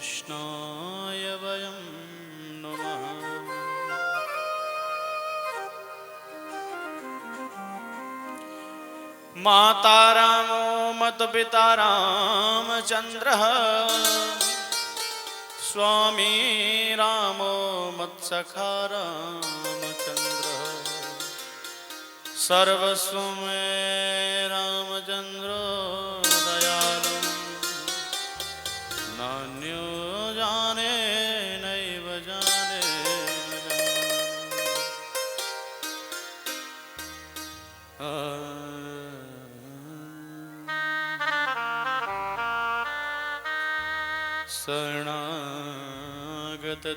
कृष्णाय वयं नुमः। माता रामो मतपिता रामचन्द्रः स्वामी रामो मत्सखा रामचन्द्रः सर्वस्व मे रामचन्द्रो दयालु नान्यो जाने नैव जाने न जाने। शरणागत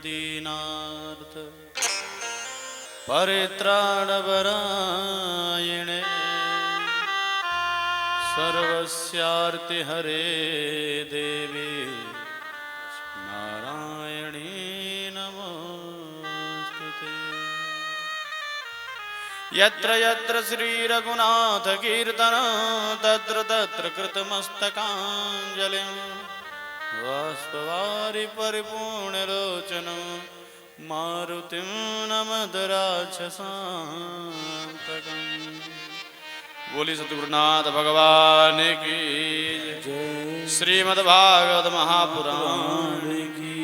दीनार्थ परित्राणपरायणे सर्वस्यार्ति हरे देवी नारायणी नमोस्तुते। यत्र यत्र श्रीरघुनाथ कीर्तन तत्र तत्र कृतमस्तकाञ्जलिं बाष्पवारि परिपूर्णलोचनं मारुतिं नमद राक्षसान्तकम्। बोली सद्गुरुनाथ भगवान की जय। श्रीमद्भागवत महापुराण की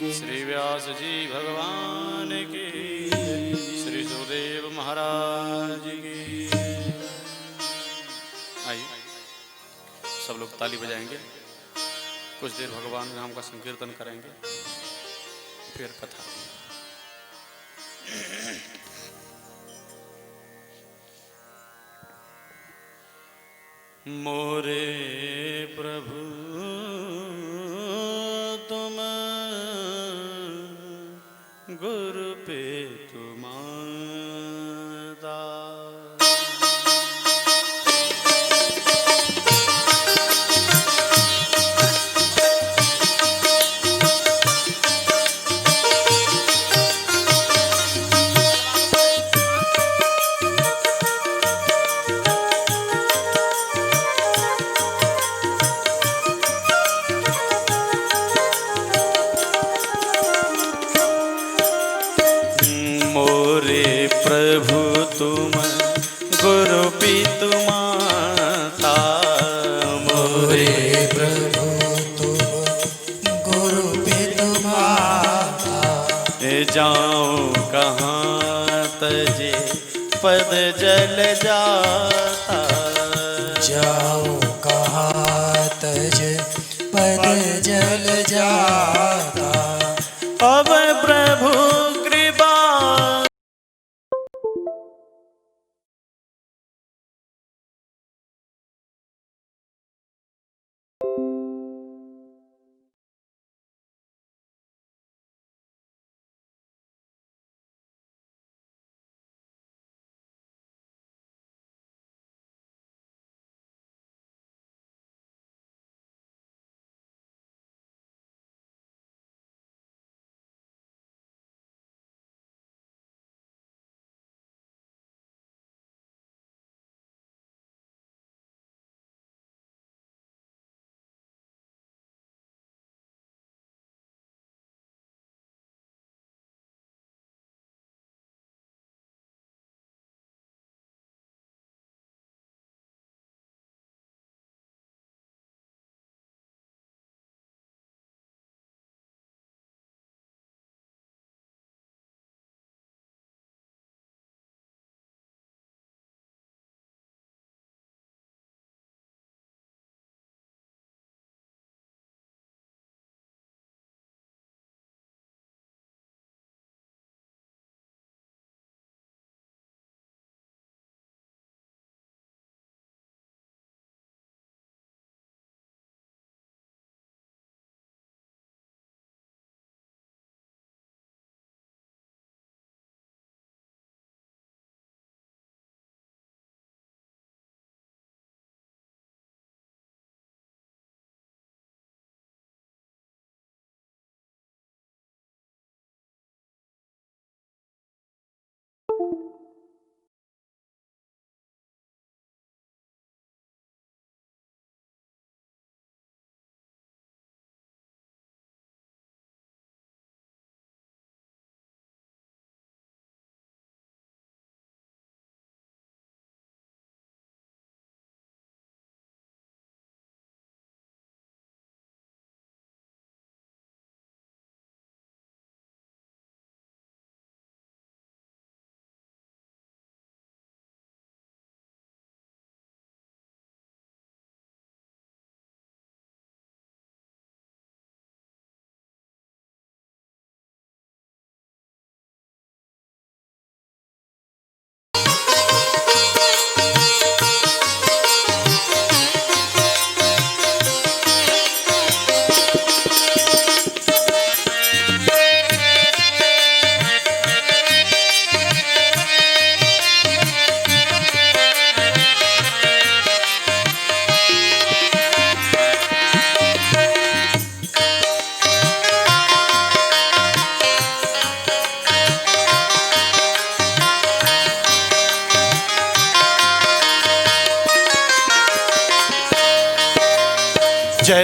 जय। श्री व्यास जी भगवान की जय। श्री सुखदेव महाराज की। आइए सब लोग ताली बजाएंगे, कुछ देर भगवान नाम का संकीर्तन करेंगे, फिर कथा। मोरे प्रभु तुम गुरु पे तुमादा प्रभु तुम गुरु पितु माता। मोरे प्रभु तुम गुरु पितु माता। जाऊं कहाँ तजे पद जल जाता। जाऊं कहाँ तजे पद जल जाता। अब प्रभु कृपा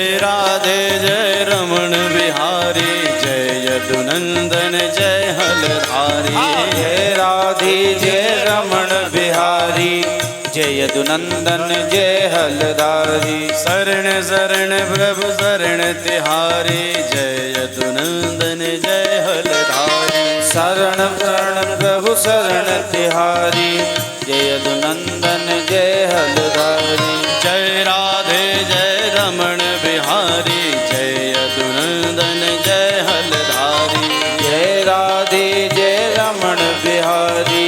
जय राधे जय रमण बिहारी जय यदुनंदन जय हलधारी। जय राधे जय रमण बिहारी जय यदुनंदन जय हलधारी। शरण शरण प्रभु शरण तिहारी जय यदुनंदन जय हलधारी। शरण शरण प्रभु शरण तिहारी जय यदुनंदन जय हलधारी। जय राधे जय रमण बिहारी जय यदुनंदन जय हलधारी। जय राधे जय रमण बिहारी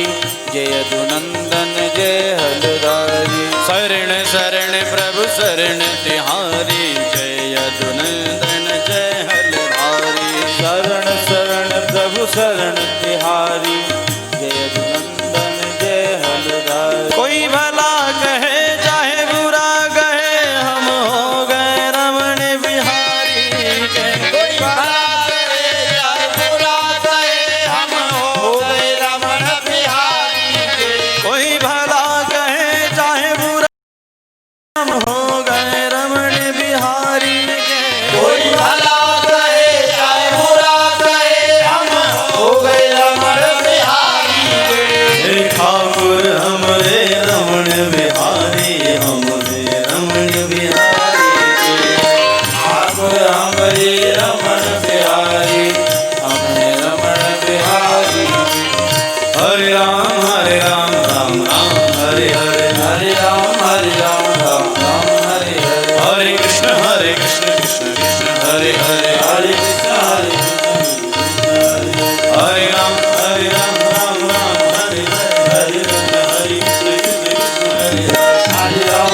जय यदुनंदन जय हलधारी। शरण शरण प्रभु शरण तिहारी जय यदुनंदन जय हलधारी। शरण शरण प्रभु शरण तिहारी जय यदुनंदन जय हलधारी। कोई भला कहे चाहे बुरा कहे हम हो गए रमण बिहारी के। कोई भला करे चाहे बुरा कहे हम हो गए रमण बिहारी के। कोई भला कहे चाहे बुरा हम हो गए रमण बिहारी के। कोई भला कहे चाहे बुरा कहे हम हो गए रमण बिहारी के। हे ठाकुर हमरे रमण बिहारी हमरे रमण बिहारी के। ठाकुर हमरे रमण बिहारी हमरे रमण बिहारी। हरे राम राम राम हरे हरे। हरे राम राम राम हरे हरे। हरे कृष्ण कृष्ण कृष्ण हरे हरे। हरे कृष्ण हरे हरे राम राम राम हरे हरे। हरे कृष्ण कृष्ण कृष्ण हरे हरे। हरे राम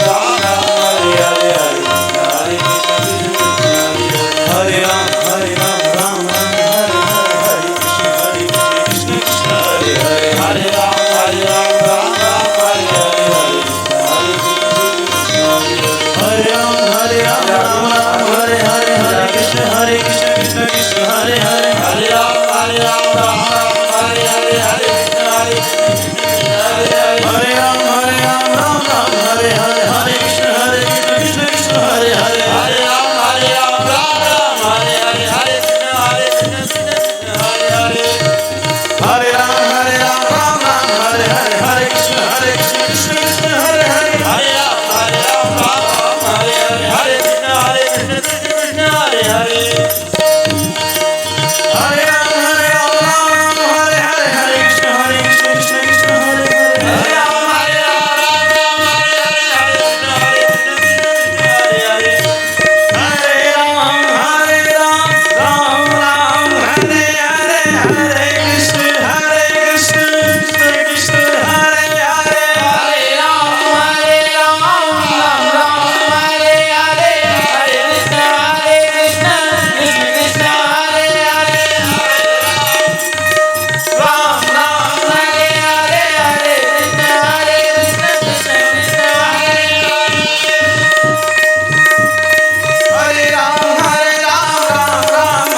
राम राम हरे हरे। हरे कृष्ण हरे राम राम हरे हरे। हरे कृष्ण कृष्ण हरे हरे। हरे राम राम राम हरे हरे। हरे राम राम हरे हरे। हरे कृष्ण कृष्ण कृष्ण हरे हरे। हरे राम राम हरे हरे। हरे राम राम हरे हरे। हरे कृष्ण कृष्ण कृष्ण हरे हरे। हरे राम राम हरे हरे। हरे कृष्ण हरे हरे। हरे राम राम हरे हरे। हरे कृष्ण कृष्ण कृष्ण हरे हरे। हरे राम हरे हरे। हरे कृष्ण कृष्ण हरे हरे। हरे राम हरे हरे। हरे कृष्ण कृष्ण कृष्ण हरे हरे। हरे राम हरे हरे। हरे राम राम राम हरे हरे। हरे कृष्ण कृष्ण कृष्ण हरे हरे। हरे राम राम राम हरे हरे। हरे कृष्ण कृष्ण हरे हरे। राम राम हरे हरे। हरे कृष्ण कृष्ण हरे हरे राम राम हरे हरे।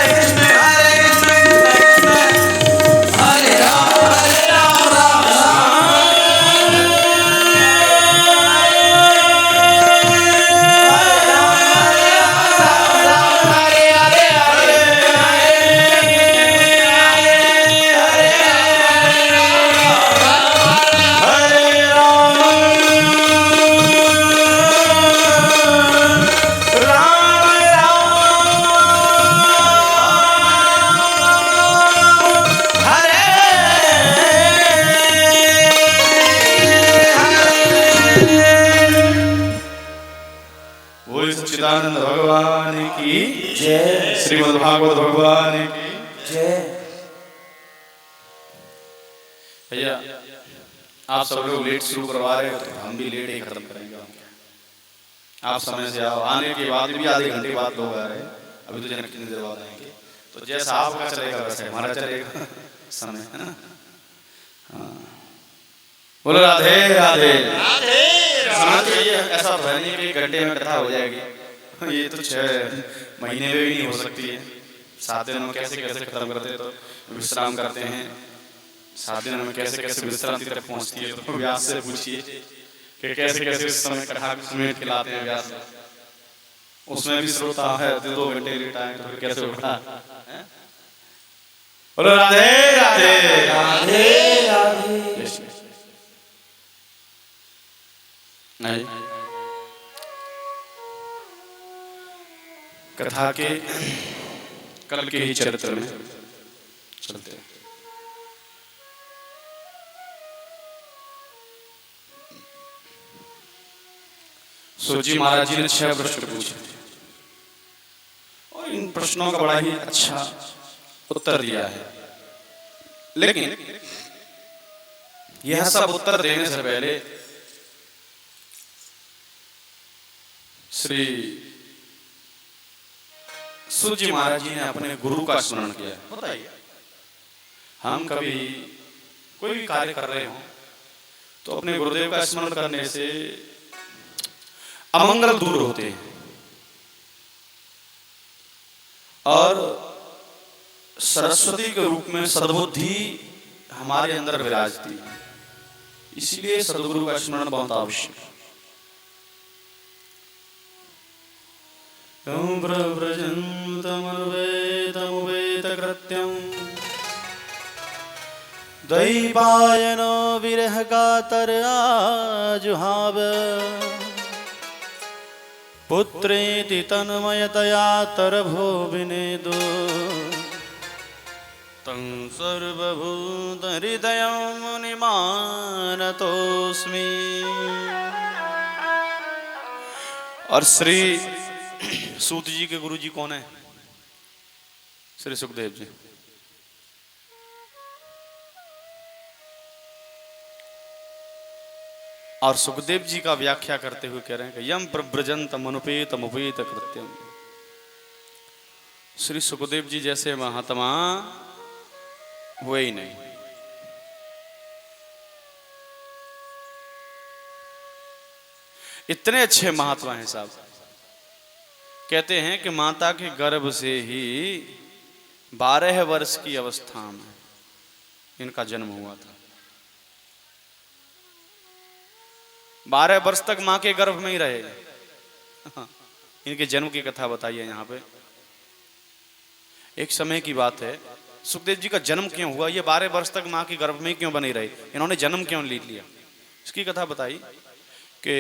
हरे कृष्ण कृष्ण कृष्ण हरे राम हरे हरे। हरे बोल सच्चिदानंद भगवान की जय। श्रीमद् भागवत भगवान की जय। भैया आप सब लोग लेट शुरू करवा रहे हो तो हम भी लेट ही खत्म करेंगे। आप समय से आओ। आने के बाद भी आधे घंटे बाद लोग आ रहे हैं। अभी तो जनक कितनी देर बाद आएंगे। तो जैसा आपका चलेगा वैसे हमारा चलेगा समय, है ना। हाँ। बोलो राधे राधे। सुना चाहिए ऐसा भरने के 1 घंटे में कथा हो जाएगी। ये तो 6 महीने में भी नहीं हो सकती है। 7 दिनों में कैसे कैसे खत्म करते हैं, तो विश्राम करते हैं। 7 दिनों में कैसे कैसे विश्रांति तक पहुंचती है, तो व्यास से पूछिए। कि कैसे कैसे इस समय कथा समेट खिलाते हैं व्यास। उसमें भी श्रोता है 2 घंटे लेट आए तो फिर कैसे होगा? बोलो राधे राधे राधे राधे। नहीं, कथा के कल के ही चरित्र में चलते हैं। सूजी महाराज जी ने 6 प्रश्न पूछे और इन प्रश्नों का बड़ा ही अच्छा उत्तर दिया है। लेकिन यह सब उत्तर देने से पहले श्री सूजी महाराज जी ने अपने गुरु का स्मरण किया। बताइए, हम कभी कोई भी कार्य कर रहे हो तो अपने गुरुदेव का स्मरण करने से अमंगल दूर होते हैं और सरस्वती के रूप में सद्बुद्धि हमारे अंदर विराजती है। इसलिए सद्गुरु का स्मरण बहुत आवश्यक है। दैवायनो विरह कातर आजुहाव पुत्रेति तन्मयतया तरभो विनेदो तं सर्वभूत हृदयं मुनिमानतोऽस्मि। और श्री सूत जी के गुरु जी कौन है? श्री सुखदेव जी। और सुखदेव जी का व्याख्या करते हुए कह रहे हैं कि यम प्रव्रजंतम अनुपेतम उपेत कृत्यम। श्री सुखदेव जी जैसे महात्मा हुए ही नहीं। इतने अच्छे महात्मा हैं साहब। कहते हैं कि माता के गर्भ से ही 12 वर्ष की अवस्था में इनका जन्म हुआ था। 12 वर्ष तक मां के गर्भ में ही रहे। इनके जन्म की कथा बताइए यहाँ पे। एक समय की बात है, सुखदेव जी का जन्म क्यों हुआ, ये 12 वर्ष तक मां के गर्भ में क्यों बने रहे, इन्होंने जन्म क्यों ले लिया, इसकी कथा बताई कि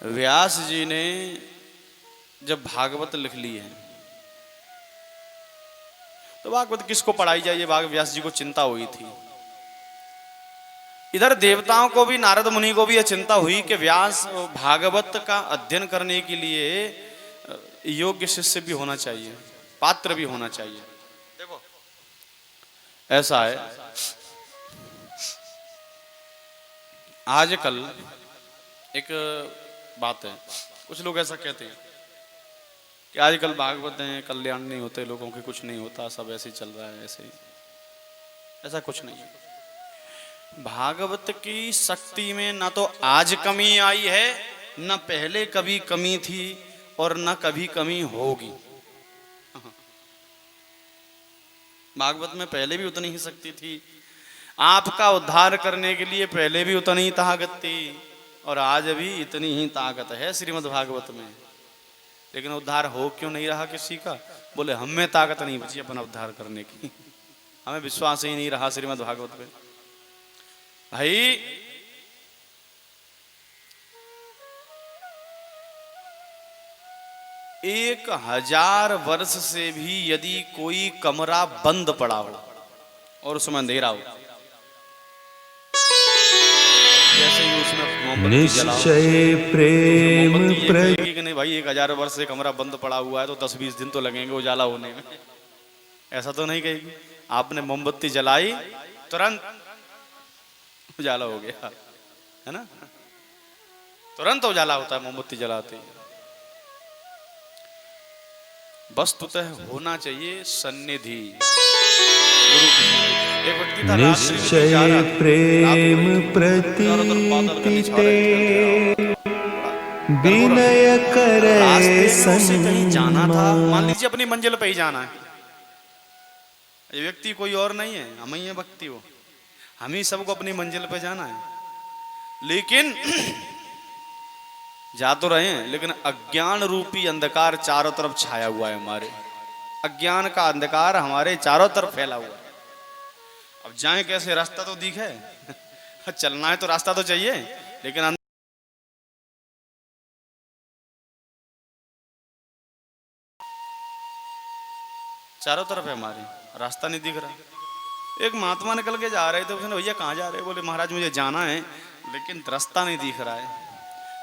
व्यास जी ने जब भागवत लिख ली है तो भागवत किसको पढ़ाई जाए, ये व्यास जी को चिंता हुई थी। इधर देवताओं को भी, नारद मुनि को भी यह चिंता हुई कि व्यास भागवत का अध्ययन करने के लिए योग्य शिष्य भी होना चाहिए, पात्र भी होना चाहिए। देखो ऐसा है, आजकल एक बात है, कुछ लोग ऐसा कहते हैं कि आजकल भागवत हैं, कल्याण नहीं होते लोगों के, कुछ नहीं होता, सब ऐसे ही चल रहा है, ऐसे ही। ऐसा कुछ नहीं है। भागवत की शक्ति में ना तो आज कमी आई है, न पहले कभी कमी थी और न कभी कमी होगी। भागवत में पहले भी उतनी ही शक्ति थी, आपका उद्धार करने के लिए पहले भी उतनी ही ताकत थी और आज भी इतनी ही ताकत है श्रीमद् भागवत में। लेकिन उद्धार हो क्यों नहीं रहा किसी का? बोले हम में ताकत नहीं बची अपना उद्धार करने की, हमें विश्वास ही नहीं रहा श्रीमद् भागवत पे। भाई एक 1000 वर्ष से भी यदि कोई कमरा बंद पड़ा हो और उसमें अंधेरा हो, जैसे ही उसमें निश्चय प्रेम कि नहीं भाई 1000 वर्ष से कमरा बंद पड़ा हुआ है तो 10-20 दिन तो लगेंगे उजाला होने में, ऐसा तो नहीं कहेगी। आपने मोमबत्ती जलाई तुरंत उजाला हो गया, है ना, तुरंत उजाला होता है मोमबत्ती जलाते ही। वस्तुतः होना चाहिए सन्निधि गुरु की। एक व्यक्ति था निश्चय प्रेम प्रतीते विनय करे से कहीं जाना था, मान लीजिए अपनी मंजिल पे ही जाना है, ये व्यक्ति कोई और नहीं है, हम ही है व्यक्ति। वो हम ही सबको अपनी मंजिल पे जाना है, लेकिन जा तो रहे हैं, लेकिन अज्ञान रूपी अंधकार चारों तरफ छाया हुआ है। हमारे अज्ञान का अंधकार हमारे चारों तरफ फैला हुआ है। अब जाएं कैसे? रास्ता तो दिखे चलना है तो रास्ता तो चाहिए, लेकिन चारों तरफ है हमारे, रास्ता नहीं दिख रहा। एक महात्मा निकल के जा रहे थे, उसने भैया कहाँ जा रहे? बोले महाराज मुझे जाना है लेकिन रास्ता नहीं दिख रहा है।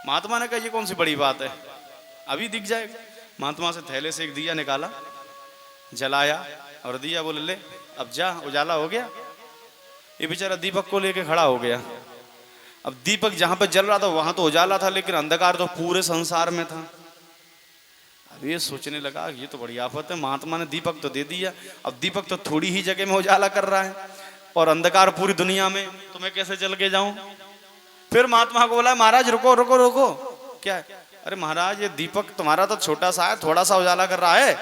महात्मा ने कहा ये कौन सी बड़ी बात है, अभी दिख जाएगा। महात्मा से थैले से एक दिया निकाला, जलाया और दिया। बोले ले अब जा, उजाला हो गया। ये बेचारा दीपक को लेके खड़ा हो गया। अब दीपक जहां पे जल रहा था वहां तो उजाला था, लेकिन अंधकार तो पूरे संसार में था। अब ये सोचने लगा ये तो बड़ी आफत है, महात्मा ने दीपक तो दे दिया, अब दीपक तो थोड़ी ही जगह में उजाला कर रहा है और अंधकार पूरी दुनिया में, तो मैं कैसे चल के जाऊं? फिर महात्मा को बोला महाराज रुको रुको रुको। क्या है? अरे महाराज ये दीपक तुम्हारा तो छोटा सा है, थोड़ा सा उजाला कर रहा है,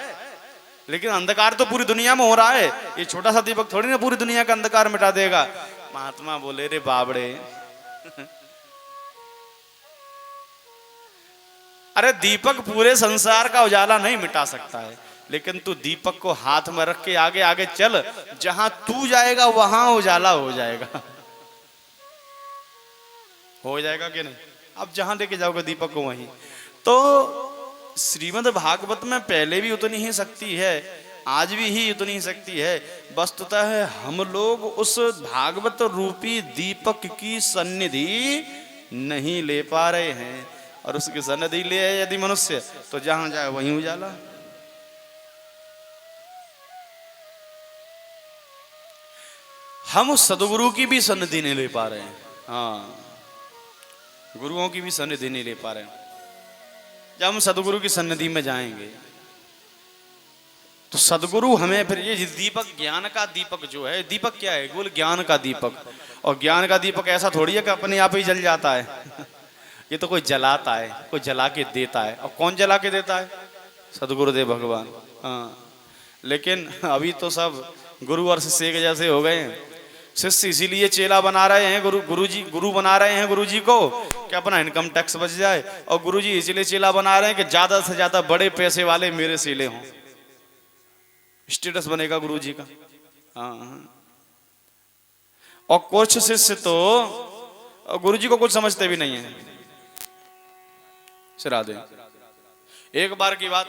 लेकिन अंधकार तो पूरी दुनिया में हो रहा है। ये छोटा सा दीपक थोड़ी ना पूरी दुनिया का अंधकार मिटा देगा। महात्मा बोले रे बाबड़े अरे दीपक पूरे संसार का उजाला नहीं मिटा सकता है, लेकिन तू दीपक को हाथ में रख के आगे आगे चल, जहां तू जाएगा वहां उजाला हो जाएगा। हो जाएगा कि नहीं? अब जहां लेके जाओगे दीपक को वहीं। तो श्रीमद् भागवत में पहले भी उतनी ही शक्ति है, आज भी ही उतनी ही शक्ति है। वस्तुतः है हम लोग उस भागवत रूपी दीपक की सन्निधि नहीं ले पा रहे हैं, और उसकी सन्निधि ले आए यदि मनुष्य तो जहां जाए वहीं उजाला। हम उस सदगुरु की भी सन्निधि नहीं ले पा रहे हैं। हाँ, गुरुओं की भी सन्निधि नहीं ले पा रहे हैं। जब हम सदगुरु की सन्निधि में जाएंगे तो सदगुरु हमें फिर ये दीपक, ज्ञान का दीपक जो है, दीपक क्या है? बोल ज्ञान का दीपक। और ज्ञान का दीपक ऐसा थोड़ी है कि अपने आप ही जल जाता है ये तो कोई जलाता है, कोई जला के देता है। और कौन जला के देता है? सदगुरुदेव भगवान। हाँ, लेकिन अभी तो सब गुरु और शिष्य के जैसे हो गए हैं। शिष्य इसीलिए चेला बना रहे हैं, गुरु बना रहे हैं गुरु जी को कि अपना इनकम टैक्स बच जाए, और गुरु जी इसलिए चेला बना रहे हैं कि ज्यादा से ज्यादा बड़े पैसे वाले मेरे चेले हों, स्टेटस बनेगा गुरु जी का। हाँ, और कुछ शिष्य तो गुरु जी को कुछ समझते भी नहीं है। सिरा दे। एक बार की बात,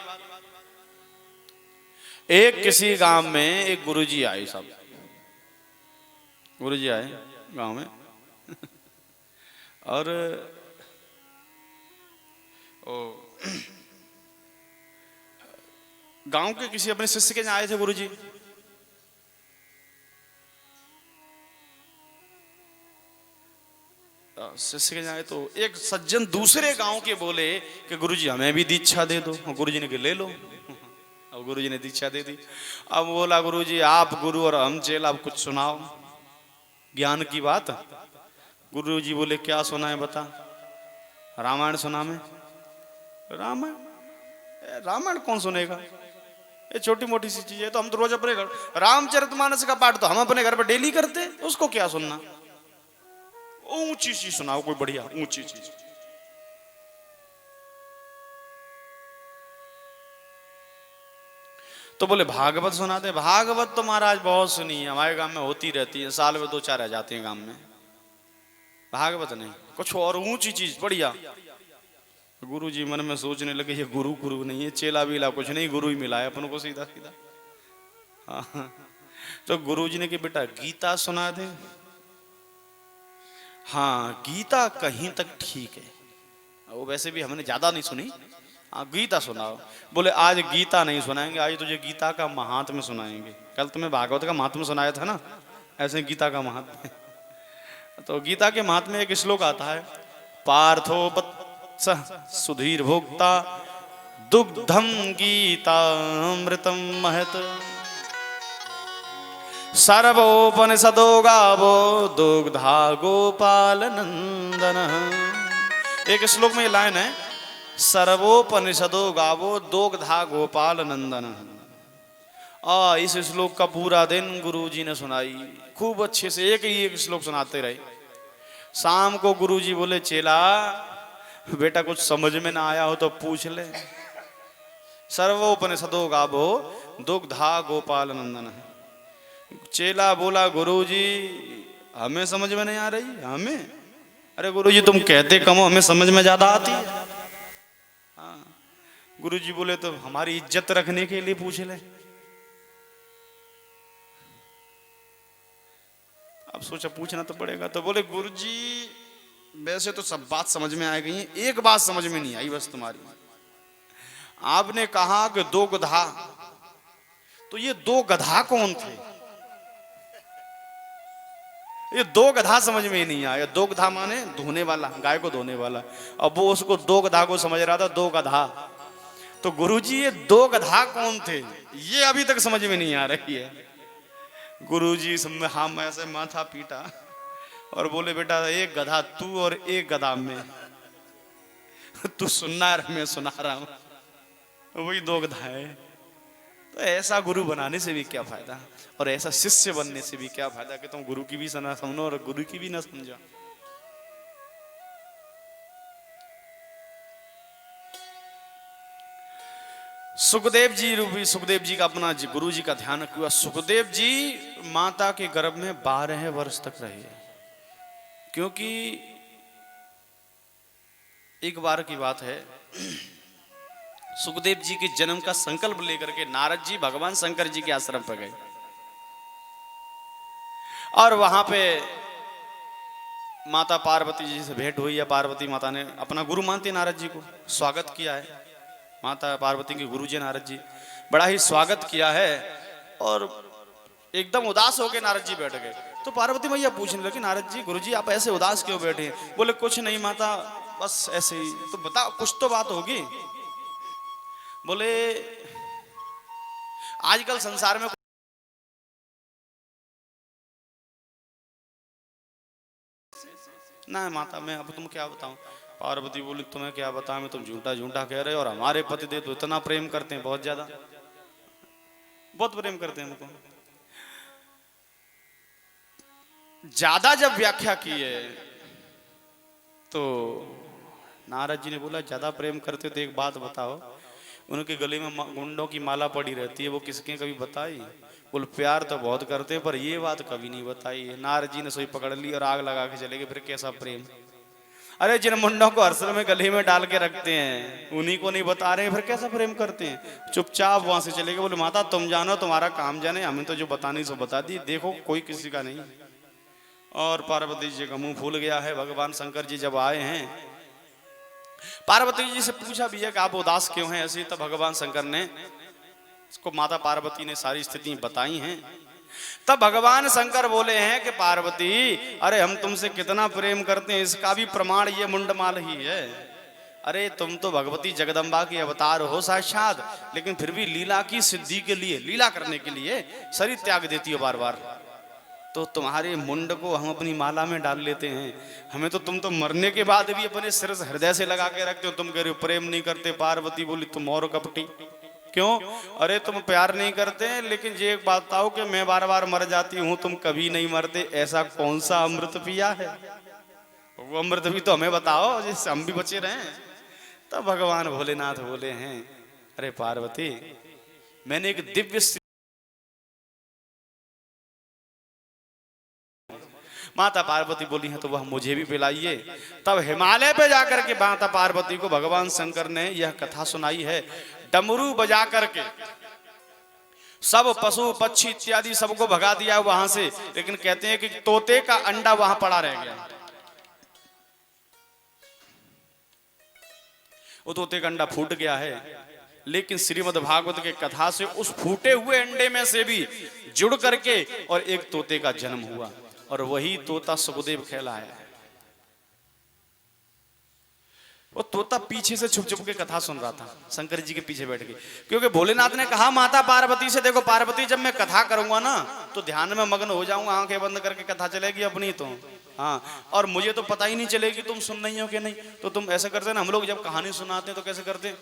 एक किसी गांव में एक गुरुजी आए, सब गुरुजी आए गांव में और गांव के किसी अपने शिष्य के यहाँ आए थे गुरुजी। शिष्य के जाए तो एक सज्जन दूसरे गांव के बोले कि गुरुजी हमें भी दीक्षा दे दो। गुरुजी ने कहा ले लो। अब गुरुजी ने दीक्षा दे दी। अब बोला गुरुजी आप गुरु और हम चेला, आप कुछ सुनाओ ज्ञान की बात। गुरुजी बोले क्या सुना है बता। रामायण सुना मैं। रामायण कौन सुनेगा, ये छोटी मोटी सी चीज है, तो हम तो रोज अपने घर रामचरितमानस का पाठ तो हम अपने घर पर डेली करते, उसको क्या सुनना। ऊंची चीज सुनाओ, कोई बढ़िया ऊंची चीज। तो बोले भागवत सुनाते। भागवत तो महाराज बहुत सुनी है, हमारे गांव में होती रहती है, साल में 2-4 आ जाती है गांव में। भागवत नहीं, कुछ और ऊंची चीज बढ़िया। गुरु जी मन में सोचने लगे ये गुरु नहीं है, चेला बीला कुछ नहीं, गुरु ही मिला है अपन को सीधा सीधा। हाँ, तो गुरु जी ने कि बेटा गीता सुना दे। हाँ, गीता कहीं तक ठीक है, वो वैसे भी हमने ज्यादा नहीं सुनी। हाँ, गीता सुनाओ। बोले आज गीता नहीं सुनाएंगे, आज तुझे गीता का महात्म्य सुनाएंगे। कल तुम्हें भागवत का महात्म्य सुनाया था ना, ऐसे गीता का महात्म्य। तो गीता के महात्म्य में एक श्लोक आता है, पार्थोपत्स सुधीर भोक्ता दुग्धम गीतामृतम महत सर्वोपनिषदो गावो दुग्धा गोपाल नंदन। एक श्लोक में ये लाइन है, सर्वोपनिषदो गावो दुग्धा गोपाल नंदन। इस श्लोक का पूरा दिन गुरुजी ने सुनाई, खूब अच्छे से एक ही एक श्लोक सुनाते रहे। शाम को गुरुजी बोले, चेला बेटा कुछ समझ में ना आया हो तो पूछ ले। सर्वोपनिषदो गावो दुग्धा गोपाल नंदन। चेला बोला, गुरुजी हमें समझ में नहीं आ रही। हमें? अरे गुरुजी तुम कहते कम हो, हमें समझ में ज्यादा आती है। हाँ। गुरुजी बोले, तो हमारी इज्जत रखने के लिए पूछ ले। अब सोचा पूछना तो पड़ेगा, तो बोले, गुरुजी वैसे तो सब बात समझ में आ गई है, एक बात समझ में नहीं आई बस तुम्हारी। आपने कहा कि दो गधा, तो ये दो गधा कौन थे? ये दो गधा समझ में ही नहीं आया। दो गधा माने धोने वाला, गाय को धोने वाला। अब वो उसको दो गधा को समझ रहा था, दो गधा। तो गुरुजी ये दो गधा कौन थे, ये अभी तक समझ में नहीं आ रही है। गुरुजी समय हम ऐसे माथा पीटा और बोले, बेटा एक गधा तू और एक गधा मैं। तू सुनना है, मैं सुना रहा हूं, वही दो गधा है। तो ऐसा गुरु बनाने से भी क्या फायदा, और ऐसा शिष्य बनने से भी क्या फायदा कि तुम गुरु की भी ना समझो और गुरु की भी ना समझो। सुखदेव जी रूपी, सुखदेव जी का अपना गुरु जी का ध्यान रखा। सुखदेव जी माता के गर्भ में 12 वर्ष तक रहे, क्योंकि एक बार की बात है, सुखदेव जी के जन्म का संकल्प लेकर के नारद जी भगवान शंकर जी के आश्रम पर गए, और वहां पे माता पार्वती जी से भेंट हुई है। पार्वती माता ने अपना गुरु मानते नारद जी को, स्वागत किया है। माता पार्वती के गुरु जी नारद जी, बड़ा ही स्वागत किया है, और एकदम उदास होकर नारद जी बैठ गए। तो पार्वती मैया पूछने लगी, नारद जी गुरु जी आप ऐसे उदास क्यों बैठे? बोले, कुछ नहीं माता, बस ऐसे ही। तो बताओ, कुछ तो बात होगी। बोले, आजकल संसार में ना माता, मैं अब तुम क्या बताऊं। पार्वती बोली, तुम्हें क्या बताऊं मैं, तुम झूठा झूठा कह रहे हो, और हमारे पतिदेव तो इतना प्रेम करते हैं, बहुत ज्यादा, बहुत प्रेम करते हैं हमको। ज्यादा जब व्याख्या की है तो नारद जी ने बोला, ज्यादा प्रेम करते तो एक बात बताओ, उनके गले में गुंडों की माला पड़ी रहती है, वो किसके कभी बताई? बोल, प्यार तो बहुत करते पर ये बात कभी नहीं बताई। नारद जी ने सोई पकड़ ली और आग लगा के चले गए। फिर कैसा प्रेम? अरे जिन मुंडों को हर्षल में गले में डाल के रखते हैं उन्हीं को नहीं बता रहे हैं, फिर कैसा प्रेम करते हैं? चुपचाप वहां से चले गए। बोले, माता तुम जानो, तुम्हारा काम जाने, हमें तो जो बतानी सो बता दी, देखो कोई किसी का नहीं। और पार्वती जी का मुंह फूल गया है। भगवान शंकर जी जब आए हैं, पार्वती जी से पूछा भी है कि आप उदास क्यों हैं ऐसे? तब भगवान शंकर ने इसको, माता पार्वती ने सारी स्थिति बताई हैं। तब भगवान शंकर बोले हैं कि पार्वती, अरे हम तुमसे कितना प्रेम करते हैं इसका भी प्रमाण ये मुंडमाल ही है। अरे तुम तो भगवती जगदम्बा की अवतार हो साक्षात, लेकिन फिर भी लीला की सिद्धि के लिए, लीला करने के लिए शरीर त्याग देती हो बार बार। तो तुम्हारे मुंड को हम अपनी माला में डाल लेते हैं, हमें तो तुम तो मरने के बाद भी अपने सिर से हृदय से लगा के रखते हो। तुम कह रहे हो प्रेम नहीं करते। पार्वती बोली, तुम और कपटी। क्यों? अरे तुम प्यार नहीं करते, लेकिन ये एक बात बताओ कि मैं बार बार मर जाती हूं, तुम कभी नहीं मरते, ऐसा कौन सा अमृत पिया है? वो अमृत भी तो हमें बताओ जिससे हम भी बचे रहें। तब भगवान भोलेनाथ बोले हैं, अरे पार्वती, मैंने एक दिव्य माता पार्वती बोली है तो वह मुझे भी पिलाइए। तब हिमालय पे जाकर के माता पार्वती को भगवान शंकर ने यह कथा सुनाई है। डमरू बजा करके सब पशु पक्षी इत्यादि सबको भगा दिया वहां से, लेकिन कहते हैं कि तोते का अंडा वहां पड़ा रह गया। वो तोते का अंडा फूट गया है, लेकिन श्रीमद् भागवत के कथा से उस फूटे हुए अंडे में से भी जुड़ करके और एक तोते का जन्म हुआ, और वही तोता सुखदेव कहलाया। वो तोता पीछे से छुप छुप के कथा सुन रहा था, शंकर जी के पीछे बैठ के, क्योंकि भोलेनाथ ने कहा माता पार्वती से, देखो पार्वती जब मैं कथा करूंगा ना तो ध्यान में मग्न हो जाऊंगा, आंखें बंद करके कथा चलेगी अपनी तो, हाँ, और मुझे तो पता ही नहीं चलेगी तुम सुन नहीं हो कि नहीं। तो तुम ऐसा करते ना, हम लोग जब कहानी सुनाते हैं तो कैसे करते,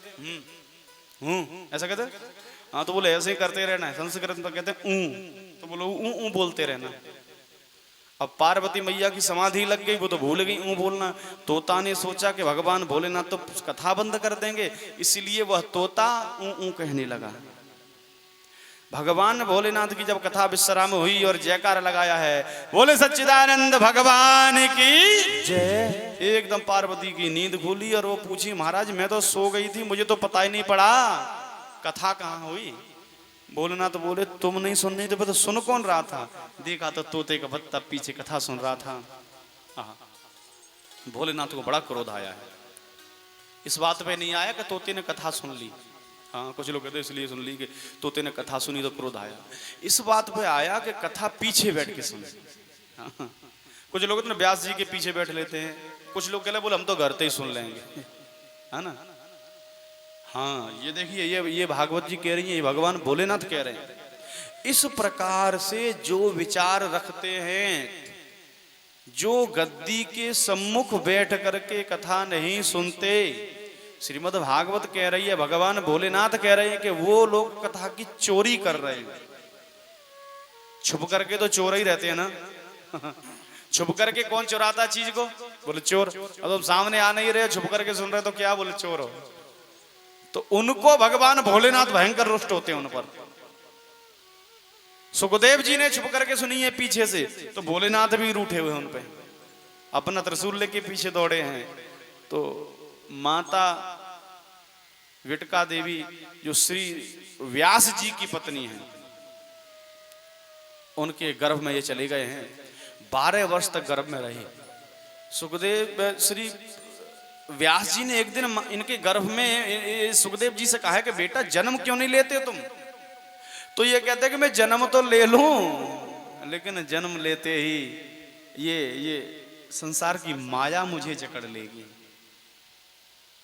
ऐसा कहते हैं? हाँ, तो बोले ऐसे ही करते रहना है। संस्कृत में कहते हैं ऊ, तो बोलो ऊ बोलते रहना। अब पार्वती मैया की समाधि लग गई, वो तो भूल गई ऊ बोलना। तोता ने सोचा कि भगवान भोलेनाथ तो कथा बंद कर देंगे, इसलिए वह तोता ऊ कहने लगा। भगवान भोलेनाथ की जब कथा विश्राम हुई और जयकार लगाया है, बोले सच्चिदानंद भगवान की जय। एकदम पार्वती की नींद खुली और वो पूछी, महाराज मैं तो सो गई थी, मुझे तो पता ही नहीं पड़ा कथा कहाँ हुई। भोलेनाथ बोले, तुम नहीं सुन रही थे तो सुन कौन रहा था? देखा तो तोते का बत्ता पीछे कथा सुन रहा था। भोलेनाथ को बड़ा क्रोध आया है। इस बात पे नहीं आया कि तोते ने कथा सुन ली। हाँ, कुछ लोग कहते इसलिए सुन ली कि तोते ने कथा सुनी तो क्रोध आया। इस बात पे आया कि कथा पीछे बैठ के सुनी। हाँ, कुछ लोग तो व्यास जी के पीछे बैठ लेते हैं, कुछ लोग कहते बोले हम तो घर पे ही सुन लेंगे, है ना। हाँ, ये देखिए, ये भागवत जी कह रही है, ये भगवान भोलेनाथ कह रहे हैं। इस प्रकार से जो विचार रखते हैं, जो गद्दी के सम्मुख बैठ करके कथा नहीं सुनते, श्रीमद् भागवत कह रही है, भगवान भोलेनाथ कह रहे हैं कि वो लोग कथा की चोरी कर रहे हैं। छुप करके तो चोर ही रहते हैं ना। छुप करके कौन चुराता चीज को? बोले चोर। अब तुम सामने आ नहीं रहे, छुप करके सुन रहे तो क्या बोले चोर हो। तो उनको भगवान भोलेनाथ भयंकर रुष्ट होते हैं उन पर। सुखदेव जी ने छुप करके सुनी है पीछे से, तो भोलेनाथ भी रूठे हुए उन पे, अपना त्रिशूल लेके पीछे दौड़े हैं। तो माता विटका देवी जो श्री व्यास जी की पत्नी है, उनके गर्भ में ये चले गए हैं। 12 वर्ष तक गर्भ में रहे। सुखदेव श्री व्यास जी ने एक दिन इनके गर्भ में सुखदेव जी से कहा है कि बेटा जन्म क्यों नहीं लेते तुम? तो ये कहते हैं कि मैं जन्म तो ले लूं, लेकिन जन्म लेते ही ये संसार की माया मुझे जकड़ लेगी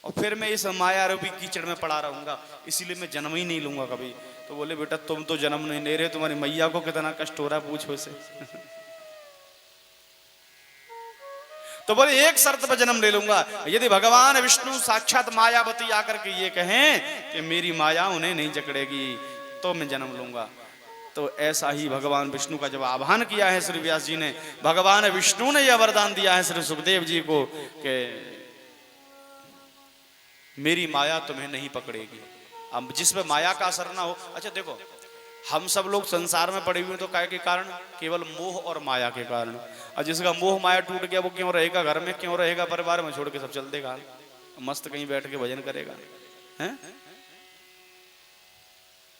और फिर मैं इस माया रूपी कीचड़ में पड़ा रहूंगा, इसीलिए मैं जन्म ही नहीं लूंगा कभी। तो बोले बेटा तुम तो जन्म नहीं ले रहे, तुम्हारी मैया को कितना कष्ट हो रहा है, पूछो से। तो बोले एक शर्त पर जन्म ले लूंगा, यदि भगवान विष्णु साक्षात मायावती आकर के ये कहें कि मेरी माया उन्हें नहीं जकड़ेगी तो मैं जन्म लूंगा। तो ऐसा ही भगवान विष्णु का जब आह्वान किया है श्री व्यास जी ने, भगवान विष्णु ने यह वरदान दिया है श्री सुखदेव जी को कि मेरी माया तुम्हें नहीं पकड़ेगी। अब जिसमें माया का असर ना हो। अच्छा देखो, हम सब लोग संसार में पड़े हुए तो काय के कारण? केवल मोह और माया के कारण। और जिसका मोह माया टूट गया वो क्यों रहेगा घर में, क्यों रहेगा परिवार में, छोड़ के सब चल देगा, मस्त कहीं बैठ के भजन करेगा, हैं?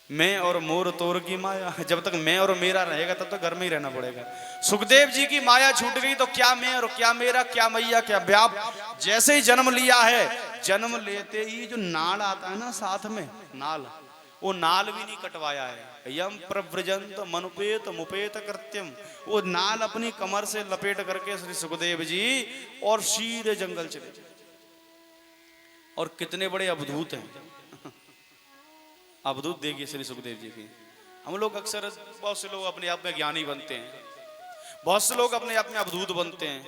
मैं और मोर तोर की माया, जब तक मैं और मेरा रहेगा तब तक घर में ही रहना पड़ेगा। सुखदेव जी की माया छूट गई तो क्या मैं और क्या मेरा, क्या मैया, क्या व्याप। जैसे ही जन्म लिया है, जन्म लेते ही जो नाल आता है ना साथ में, नाल, वो नाल भी नहीं कटवाया है। यम प्रव्रजंत मनुपेत मुपेत कृत्यम, वो नाल अपनी कमर से लपेट करके श्री सुखदेव जी और सीधे जंगल चले। और कितने बड़े अवधूत हैं, अवधूत देखिए श्री सुखदेव जी की। हम लोग अक्सर, बहुत से लोग अपने आप में ज्ञानी बनते हैं, बहुत से लोग अपने आप में अवधूत बनते हैं,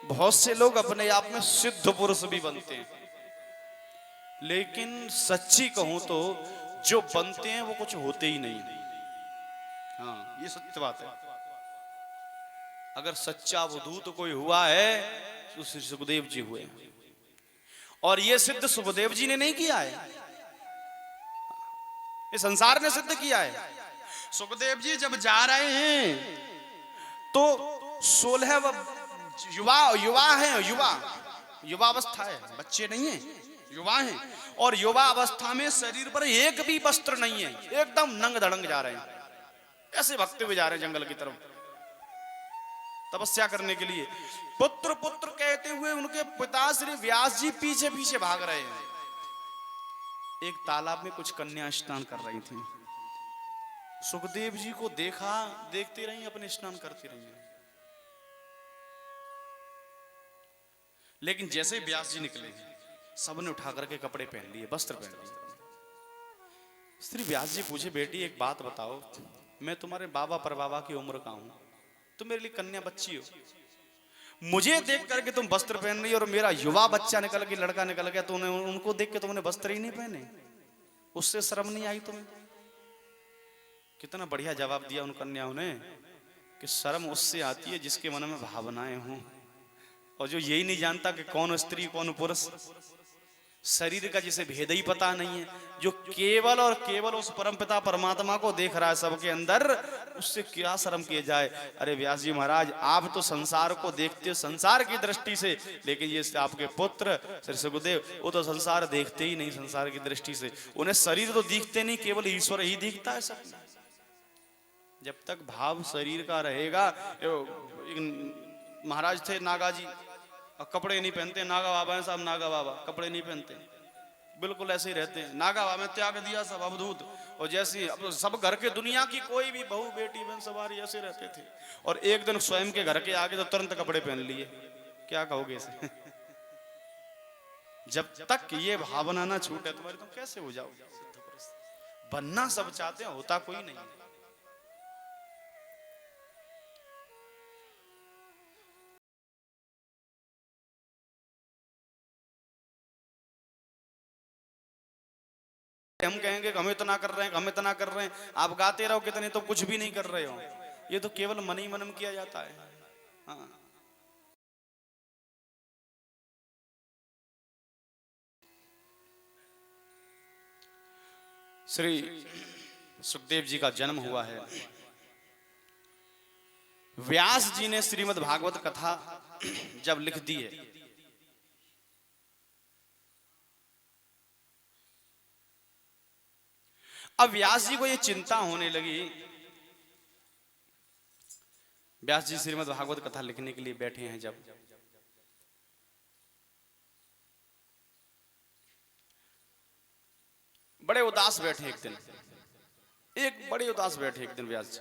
बहुत से लोग अपने आप में सिद्ध पुरुष भी बनते हैं। लेकिन सच्ची कहूं तो जो बनते हैं वो कुछ होते ही नहीं। हाँ, ये सत्य बात है। अगर सच्चा अवधूत कोई हुआ है तो श्री सुखदेव जी हुए। और ये सिद्ध सुखदेव जी ने नहीं किया है, ये संसार ने सिद्ध किया है। सुखदेव जी जब जा रहे हैं तो 16 युवा है, युवा अवस्था है, बच्चे नहीं है, युवा हैं। और युवा अवस्था में शरीर पर एक भी वस्त्र नहीं है, एकदम नंग धड़ंग जा रहे हैं, ऐसे भगते हुए जा रहे हैं जंगल की तरफ तपस्या करने के लिए। पुत्र पुत्र कहते हुए उनके पिता श्री व्यास जी पीछे पीछे भाग रहे हैं। एक तालाब में कुछ कन्या स्नान कर रही थी। सुखदेव जी को देखा, देखते रही, अपने स्नान करती रही। लेकिन जैसे व्यास जी निकले, सबने उठा करके कपड़े पहन लिए, वस्त्र पहन लिए। श्री व्यास जी पूछे, बेटी एक बात बताओ, मैं तुम्हारे बाबा परबाबा की उम्र का हूं, तुम मेरे लिए कन्या बच्ची हो, मुझे देख करके तुम वस्त्र पहन रही हो और मेरा युवा बच्चा निकल के, लड़का निकल गया, तो उनको देख के तुमने वस्त्र ही नहीं पहने। उससे शर्म नहीं आई तुम्हें? कितना बढ़िया जवाब दिया उन कन्याओं ने कि शर्म उससे आती है जिसके मन में भावनाएं हों, और जो यही नहीं जानता कि कौन स्त्री कौन पुरुष, शरीर का जिसे भेद ही पता नहीं है, जो केवल और केवल उस परमपिता परमात्मा को देख रहा है सबके अंदर, उससे क्या शर्म किए जाए। अरे व्यास जी महाराज, आप तो संसार को देखते हो संसार की दृष्टि से, लेकिन ये आपके पुत्र श्री सुखदेव वो तो संसार देखते ही नहीं संसार की दृष्टि से, उन्हें शरीर तो दिखते नहीं, केवल ईश्वर ही दिखता है सब। जब तक भाव शरीर का रहेगा, महाराज थे नागा जी, और कपड़े नहीं पहनते, नागा बाबा हैं साहब, नागा बाबा कपड़े नहीं पहनते, बिल्कुल ऐसे ही रहते हैं। नागा बाबा में त्याग दिया सब अवधूत, और जैसे अब सब घर के दुनिया की कोई भी बहू बेटी बहन सवारी ऐसे रहते थे, और एक दिन स्वयं के घर के आगे तो तुरंत कपड़े पहन लिए। क्या कहोगे इसे? जब तक ये भावना ना छूटे तुम्हारी, तुम कैसे हो जाओगे सिद्ध पुरुष? बनना सब चाहते हैं, होता कोई नहीं। हम कहेंगे कि हम इतना कर रहे हैं, हम इतना कर रहे हैं, आप गाते रहो कितने, तो कुछ भी नहीं कर रहे हो। ये तो केवल मन ही मन में किया जाता है। हाँ। श्री सुखदेव जी का जन्म हुआ है। व्यास जी ने श्रीमद् भागवत कथा जब लिख दी है, अब व्यास जी को ये चिंता होने लगी। व्यास जी श्रीमद् भागवत कथा लिखने के लिए बैठे हैं, जब बड़े उदास बैठे एक दिन, बड़े उदास बैठे एक दिन व्यास जी।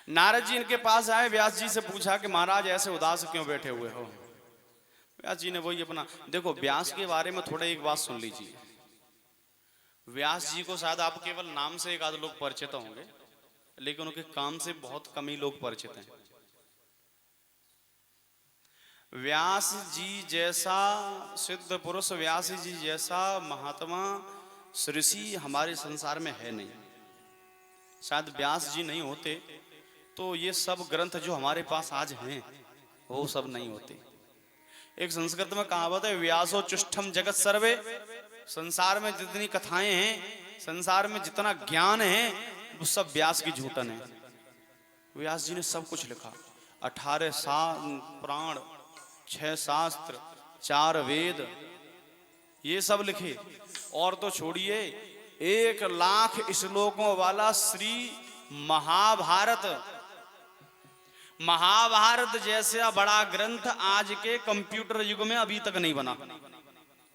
नारद जी इनके पास आए, व्यास जी से पूछा कि महाराज ऐसे उदास क्यों बैठे हुए हो? व्यास जी ने वही अपना, देखो व्यास के बारे में थोड़ा एक बात सुन लीजिए। व्यास जी को शायद आप केवल नाम से एक आध लोग परिचित होंगे, लेकिन उनके काम से बहुत कम ही लोग परिचित हैं। व्यास जी जैसा सिद्ध पुरुष, व्यास जी जैसा महात्मा ऋषि हमारे संसार में है नहीं। शायद व्यास जी नहीं होते तो ये सब ग्रंथ जो हमारे पास आज हैं वो सब नहीं होते। एक संस्कृत में कहावत है, व्यासो चुष्टम जगत सर्वे। संसार में जितनी कथाएं हैं, संसार में जितना ज्ञान है, वो सब व्यास की झूठन है। व्यास जी ने सब कुछ लिखा, 18 पुराण, 6 शास्त्र, 4 वेद, ये सब लिखे। और तो छोड़िए, 1 लाख श्लोकों वाला श्री महाभारत, महाभारत जैसा बड़ा ग्रंथ आज के कंप्यूटर युग में अभी तक नहीं बना।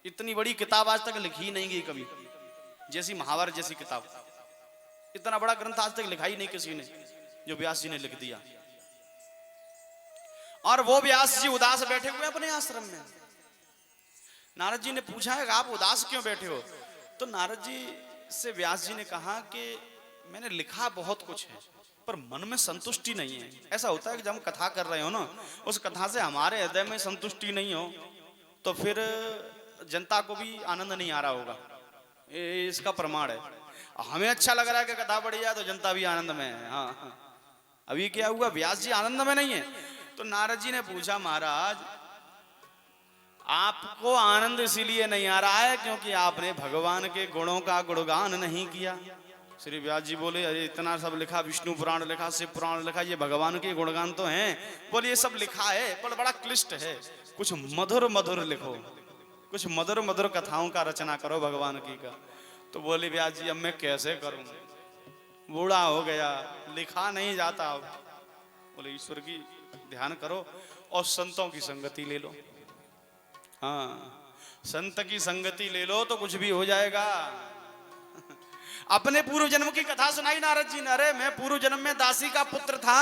इतनी बड़ी किताब आज तक लिखी नहीं गई कभी, जैसी महाभारत जैसी किताब। इतना बड़ा ग्रंथ आज तक लिखा ही नहीं किसी ने, जो व्यास जी ने लिख दिया। और वो व्यास जी उदास बैठे हुए अपने आश्रम में। नारद जी ने पूछा है आप उदास क्यों बैठे हो? तो नारद जी से व्यास जी ने कहा कि मैंने लिखा बहुत कुछ है, पर मन में संतुष्टि नहीं है। ऐसा होता है कि जब हम कथा कर रहे हो ना, उस कथा से हमारे हृदय में संतुष्टि नहीं हो तो फिर जनता को भी आनंद नहीं आ रहा होगा। ये इसका प्रमाण है। हमें अच्छा लग रहा है कि कथा बढ़ी जाए तो जनता भी आनंद में है। हाँ, अभी क्या हुआ, व्यास जी आनंद में नहीं है। तो नारद जी ने पूछा, महाराज आपको आनंद इसीलिए नहीं आ रहा है क्योंकि आपने भगवान के गुणों का गुणगान नहीं किया। श्री व्यास जी बोले, अरे इतना सब लिखा, विष्णु पुराण लिखा, शिव पुराण लिखा, ये भगवान के गुणगान तो हैं। बोले ये सब लिखा है पर बड़ा क्लिष्ट है, कुछ मधुर मधुर लिखो, कुछ मधुर मधुर कथाओं का रचना करो भगवान की का। तो बोले व्यास जी अब मैं कैसे करूं, बूढ़ा हो गया, लिखा नहीं जाता। बोले ईश्वर की ध्यान करो और संतों की संगति ले लो। हाँ, संत की संगति ले लो तो कुछ भी हो जाएगा। अपने पूर्व जन्म की कथा सुनाई नारद जी ने। अरे मैं पूर्व जन्म में दासी का पुत्र था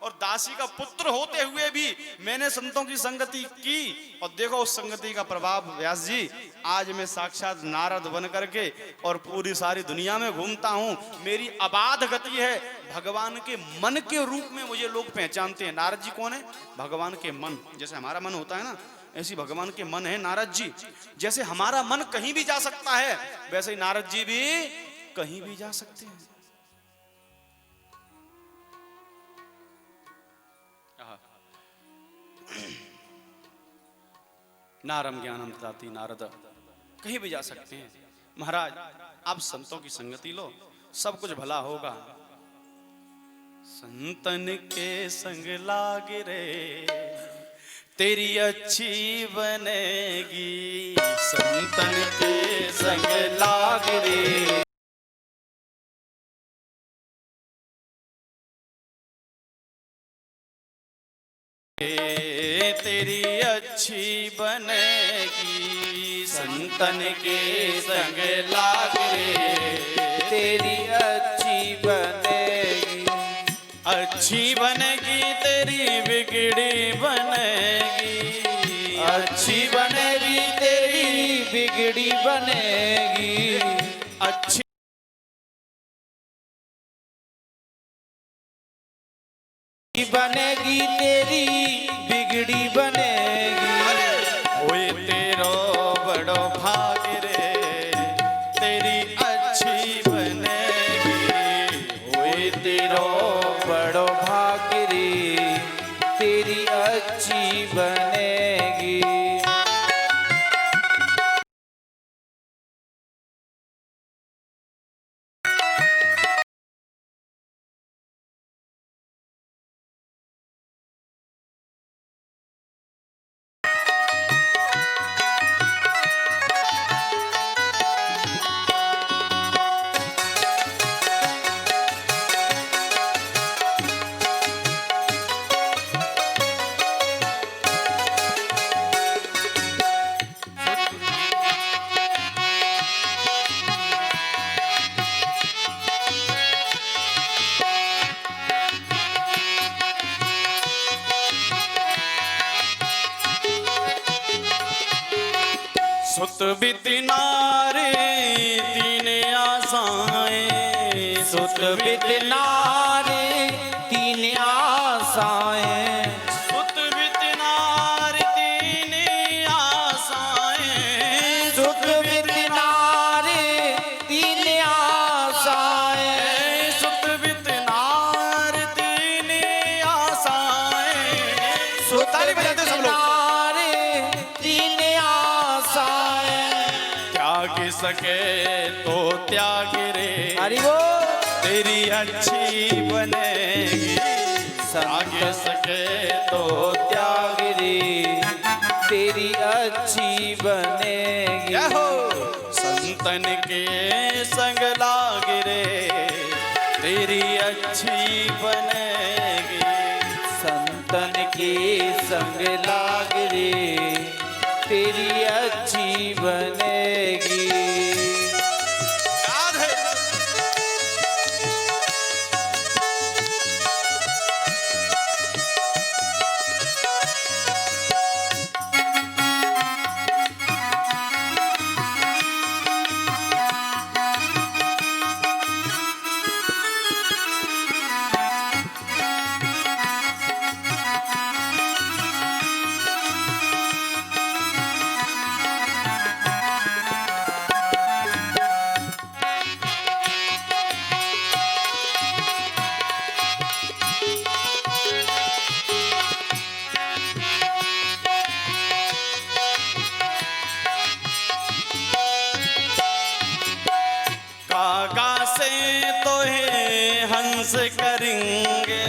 और दासी का पुत्र होते हुए भी मैंने संतों की संगति की, और देखो उस संगति का प्रभाव व्यास जी, आज मैं साक्षात नारद बन करके और पूरी सारी दुनिया में घूमता हूं। मेरी अबाध गति है, भगवान के मन के रूप में मुझे लोग पहचानते हैं। नारद जी कौन है? भगवान के मन। जैसे हमारा मन होता है ना, ऐसी भगवान के मन है नारद जी। जैसे हमारा मन कहीं भी जा सकता है, वैसे ही नारद जी भी कहीं भी जा सकते हैं। नारम ज्ञानम ददाति नारद, कहीं भी जा सकते हैं। महाराज आप संतों की संगति लो, सब कुछ भला होगा। संतन के संग लाग रे तेरी अच्छी बनेगी, संतन के संग लाग रे तेरी अच्छी बनेगी, संतन के संग लाग रे तेरी अच्छी बनेगी, अच्छी बनेगी तेरी बिगड़ी बनेगी, अच्छी बनेगी तेरी बिगड़ी बनेगी, अच्छी बनेगी तेरी बिगड़ी बनेगी। ओए तेरो बड़ो भाग रे तेरी अच्छी बनेगी, ओए तेरो बड़ो भाग रे तेरी अच्छी बनेगी। सुत बिति नारे तीन आशाएं, सुत बित नारे तीन आशाएं, सुत बिति नारे तीन आशाएं, सुत बित नारे तीन आशाएं, सुत बिति नारे तीन आशाएं। ताली बजाते सब लोग। नारे तीन आशाएं। त्याग सके तो त्याग रे हरि वो तेरी अच्छी बनेगी, त्याग सके तो त्याग रे तेरी अच्छी बनेगी। संतन के संग लाग रे तेरी अच्छी बनेगी, संतन के संग लाग रे तेरी अच्छी बनेगी। याद है हंस करेंगे,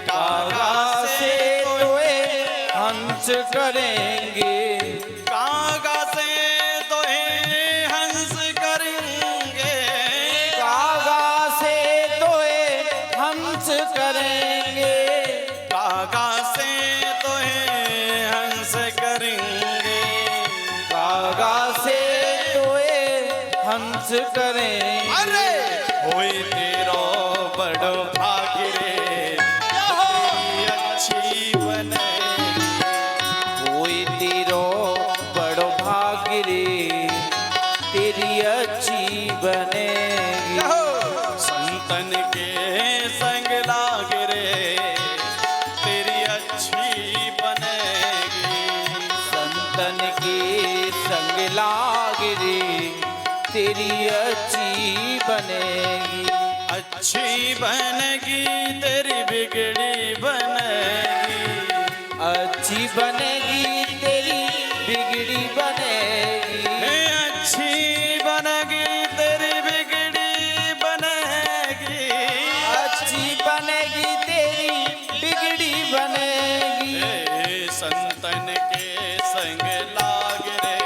कागा से तोए हंस करेंगे, कागा से तोहे हंस करेंगे, कागा से तोए हंस करेंगे, कागा से तोहे हंस करेंगे, कागा से तोए हंस करेंगे। अरे होए तेरो बड़ो भाग रे तेरी अच्छी बनेगी, कोई तेरो बड़ो भाग रे तेरी अच्छी बनेगी। संतन के संग लाग रे तेरी अच्छी बनेगी, के संग लाग रे तेरी अच्छी बनेगी। अच्छी बनेगी तेरी बिगड़ी बनेगी। अच्छी बनेगी तेरी बिगड़ी बनेगी। अच्छी बनेगी तेरी बिगड़ी बनेगी। अच्छी बनेगी तेरी बिगड़ी बनेगी। संतन के संग लाग रे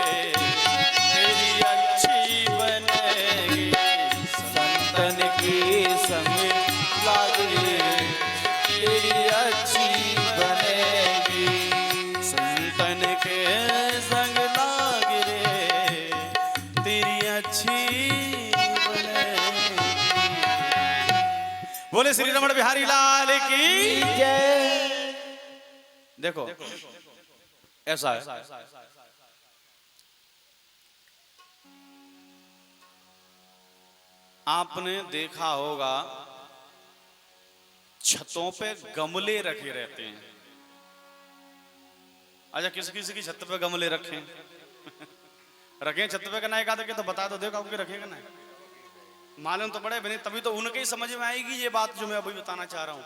तेरी अच्छी बनेगी। संतन के संग लाग रे तेरी अच्छी बनेगी। संतन के संग लाग रे तेरी अच्छी बनेगी। बोले श्री रमण बिहारी लाल की जय। देखो ऐसा है, आपने देखा होगा छतों पे गमले रखे रहते हैं। अच्छा किसी किसी की छत पे गमले रखे रखे छत पे का ना एक आधा के तो बता दो, देखो आपके रखेगा ना मालूम तो पड़े बने, तभी तो उनके ही समझ में आएगी ये बात जो मैं अभी बताना चाह रहा हूँ।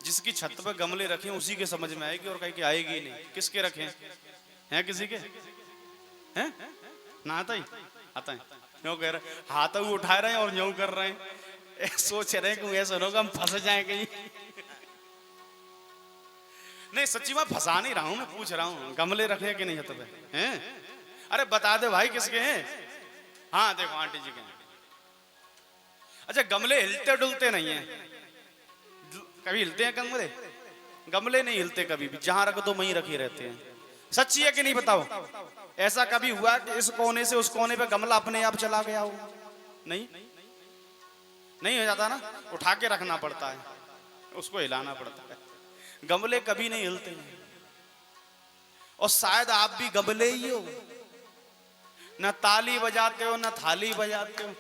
जिसकी छत पे गमले रखे उसी के समझ में आएगी और कहीं के आएगी ही नहीं। किसके रखे हैं किसी के हैं ना आता ही आता है क्यों कह रहे हाथ उठा रहे हैं और यूं कर रहे हैं, सोच रहे हैं कि ऐसा होगा हम फंस जाए कहीं। नहीं सच्ची मैं फंसा नहीं रहा हूं, मैं पूछ रहा हूं गमले रखे कि नहीं छत पे हैं। अरे बता दे भाई किसके हैं। हाँ देखो आंटी जी के हैं। अच्छा गमले हिलते डुलते नहीं है, कभी हिलते हैं गमले? गमले नहीं हिलते कभी भी, जहां रख दो वहीं रखे रहते हैं। सच्ची है कि नहीं बताओ? ऐसा कभी हुआ कि इस कोने से उस कोने पे गमला अपने आप चला गया हो? नहीं नहीं हो जाता ना, उठा के रखना पड़ता है, उसको हिलाना पड़ता है। गमले कभी नहीं हिलते हैं। और शायद आप भी गमले ही हो, ना ताली बजाते हो ना थाली बजाते हो,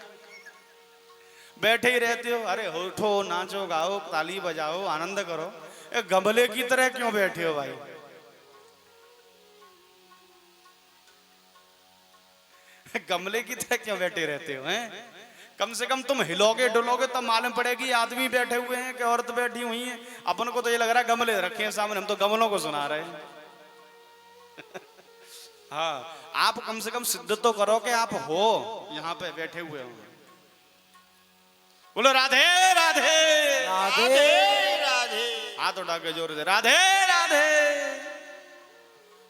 बैठे ही रहते हो। अरे उठो नाचो गाओ ताली बजाओ आनंद करो, एक गमले की तरह क्यों बैठे हो भाई? गमले की तरह क्यों बैठे रहते हो हैं? कम से कम तुम हिलोगे डुलोगे तब मालूम पड़ेगी आदमी बैठे हुए हैं कि औरत बैठी हुई है। अपन को तो ये लग रहा है गमले रखे हैं सामने, हम तो गमलों को सुना रहे हैं। हाँ आप कम से कम सिद्ध तो करो कि आप हो यहाँ पे बैठे हुए हो। बोलो राधे राधे राधे राधे। हाथ उठा के जोर से राधे राधे।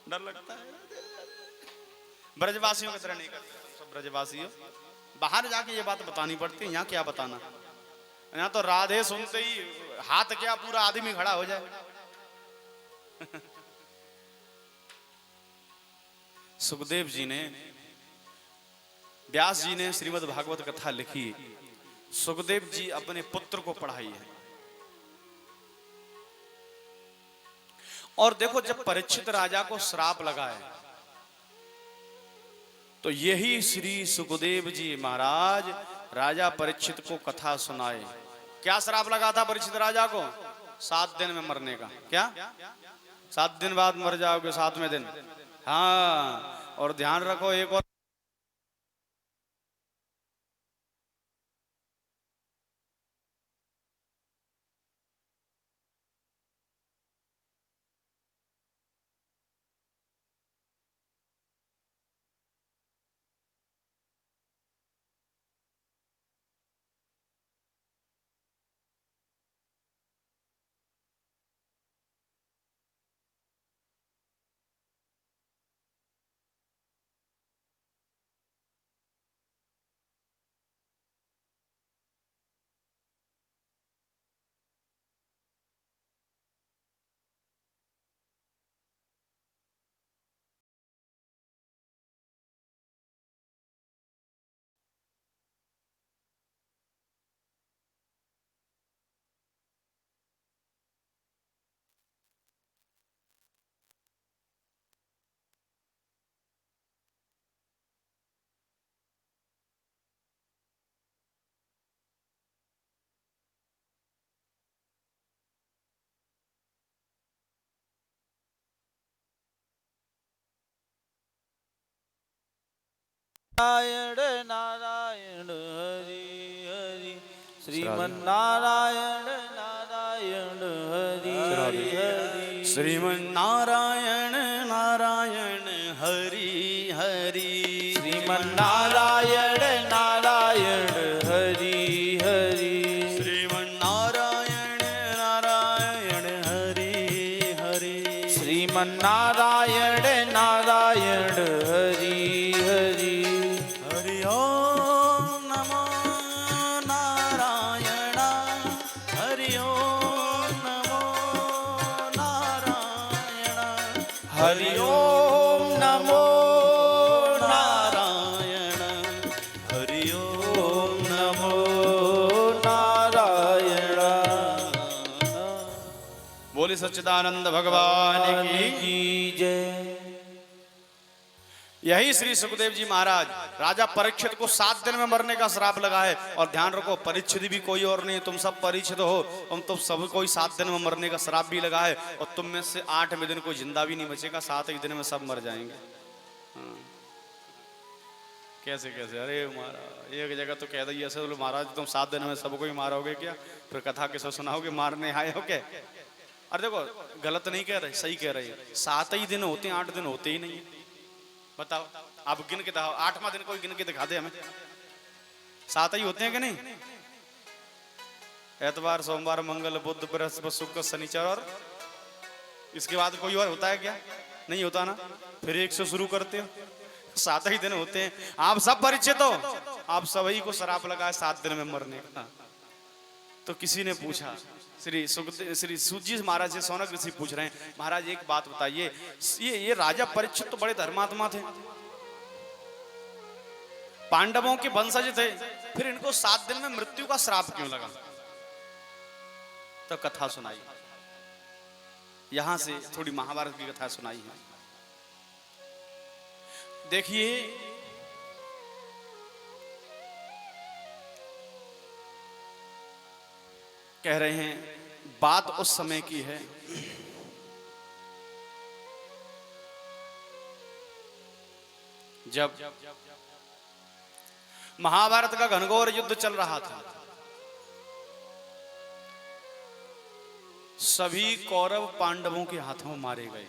डर लगता है? ब्रजवासियों की तरह नहीं करते सब ब्रजवासियों। बाहर जाके ये बात बतानी पड़ती है, यहाँ क्या बताना। यहाँ तो राधे सुनते ही हाथ क्या पूरा आदमी खड़ा हो जाए। सुखदेव जी ने, व्यास जी ने श्रीमद् भागवत कथा लिखी, सुखदेव जी अपने पुत्र को पढ़ाई है। और देखो जब परीक्षित राजा को श्राप लगा है तो यही श्री सुखदेव जी महाराज राजा परीक्षित को कथा सुनाए। क्या श्राप लगा था परीक्षित राजा को? 7 दिन में मरने का। क्या 7 दिन बाद मर जाओगे 7वें दिन? हाँ और ध्यान रखो एक और नारायण नारायण हरि हरि श्रीमन्नारायण नारायण हरि हरि श्रीमन्नारायण नारायण हरि हरि श्रीमन्नारायण नारायण हरि हरि श्रीमन्नारायण नारायण हरि हरि श्रीमन्नारायण नारायण हरि हरि हरि ओम नमो नारायण हरि ओम नमो नारायण हरि ओम नमो नारायण हरि ओम नमो नारायण बोले सच्चिदानंद भगवान की जय। यही श्री सुखदेव जी महाराज राजा परीक्षित को 7 दिन में मरने का श्राप लगा है। और ध्यान रखो, परीक्षित भी कोई और नहीं, तुम सब परीक्षित हो। तुम सब कोई 7 दिन में मरने का श्राप भी लगा है। और तुम में से 8वें दिन कोई जिंदा भी नहीं बचेगा, 7 दिन में सब मर जाएंगे। हाँ। कैसे कैसे? अरे महाराज एक जगह तो कह दिया ऐसे, बोले महाराज तुम 7 दिन में सबको ही मारोगे क्या? फिर कथा किसको सुनाओगे? मारने आए हो क्या? अरे देखो, गलत नहीं कह रहे, सही कह रहे। 7 ही दिन होते हैं, 8 दिन होते ही नहीं। बताओ, आप गिन के दिखाओ, 8वां दिन कोई गिन के दिखा दे हमें। 7 ही होते हैं कि नहीं? एतवार, सोमवार, मंगल, बुध, बृहस्पति, शुक्र, शनिचर, और इसके बाद कोई और होता है क्या? नहीं होता ना। फिर 1 से शुरू करते हो। 7 ही दिन होते हैं। आप सब परिचित हो, आप सभी को श्राप लगा है 7 दिन में मरने का। तो किसी ने पूछा, श्री सूत जी महाराज से सौनक ऋषि पूछ रहे हैं, महाराज एक बात बताइए, ये राजा परीक्षित तो बड़े धर्मात्मा थे, पांडवों के वंशज थे, फिर इनको 7 दिन में मृत्यु का श्राप क्यों लगा? तो कथा सुनाई, यहां से थोड़ी महाभारत की कथा सुनाई है। देखिए, कह रहे हैं बात उस समय की है जब महाभारत का घनघोर युद्ध चल रहा था। सभी कौरव पांडवों के हाथों मारे गए।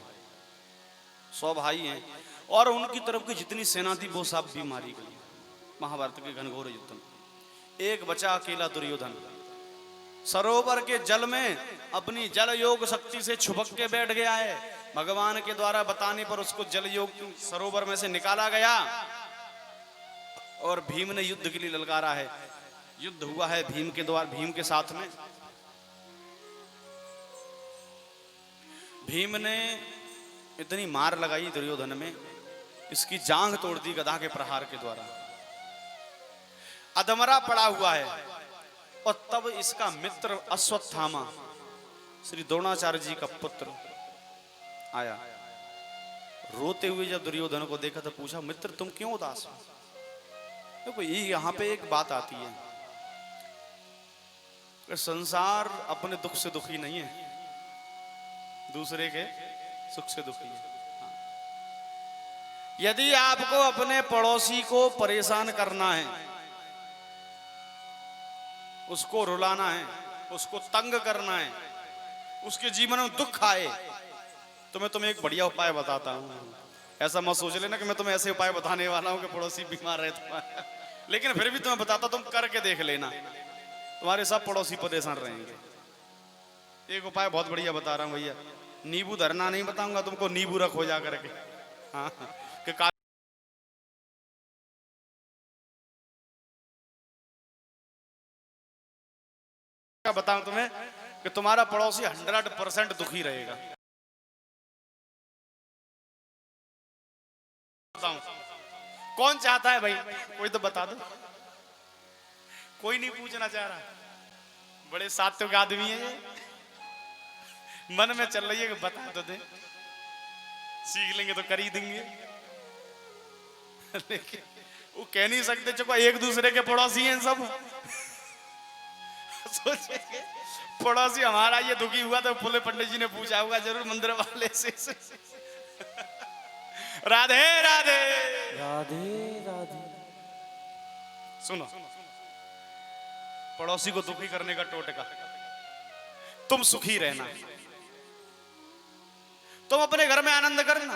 100 भाई हैं और उनकी तरफ की जितनी सेना थी वो सब भी मारी गई महाभारत के घनघोर युद्ध में। एक बचा अकेला दुर्योधन, सरोवर के जल में अपनी जल योग शक्ति से छुपक के बैठ गया है। भगवान के द्वारा बताने पर उसको जल योग सरोवर में से निकाला गया और भीम ने युद्ध के लिए ललकारा है। युद्ध हुआ है भीम के द्वारा, भीम के साथ में। भीम ने इतनी मार लगाई दुर्योधन में, इसकी जांघ तोड़ दी गदा के प्रहार के द्वारा। अधमरा पड़ा हुआ है। और तब इसका मित्र अश्वत्थामा, श्री द्रोणाचार्य जी का पुत्र, आया। रोते हुए जब दुर्योधन को देखा तो पूछा, मित्र तुम क्यों उदास हो? देखो ये यहाँ पे एक बात आती है कि संसार अपने दुख से दुखी नहीं है, दूसरे के सुख से दुखी है। यदि आपको अपने पड़ोसी को परेशान करना है, उसको रुलाना है, उसको तंग करना है, उसके जीवन में दुख आए, तो मैं तुम्हें एक बढ़िया उपाय बताता हूं। ऐसा मत सोच लेना कि मैं तुम्हें ऐसे उपाय बताने वाला हूं कि पड़ोसी बीमार है तुम्हारा, लेकिन फिर भी तुम्हें बताता, तुम करके देख लेना, तुम्हारे सब पड़ोसी परेशान रहेंगे। एक उपाय बहुत बढ़िया बता रहा हूं भैया। नींबू धरना नहीं बताऊंगा तुमको, नींबू रख हो जा करके। हाँ, कि बताऊं तुम्हें कि तुम्हारा पड़ोसी 100% दुखी रहेगा। बताऊं कौन चाहता है भाई? कोई तो बता दो। कोई नहीं पूछना चाह रहा। बड़े सात्विक आदमी है ये, मन में चल रही है कि बता तो दे, सीख लेंगे तो कर ही देंगे। लेकिन वो कह नहीं सकते, चुका एक दूसरे के पड़ोसी हैं सब। सोचेंगे पड़ोसी हमारा ये दुखी हुआ तो फुले पंडित जी ने पूछा होगा जरूर मंदिर वाले से। राधे राधे राधे राधे। सुनो, पड़ोसी को दुखी करने का टोटका, तुम सुखी रहना, तुम अपने घर में आनंद करना,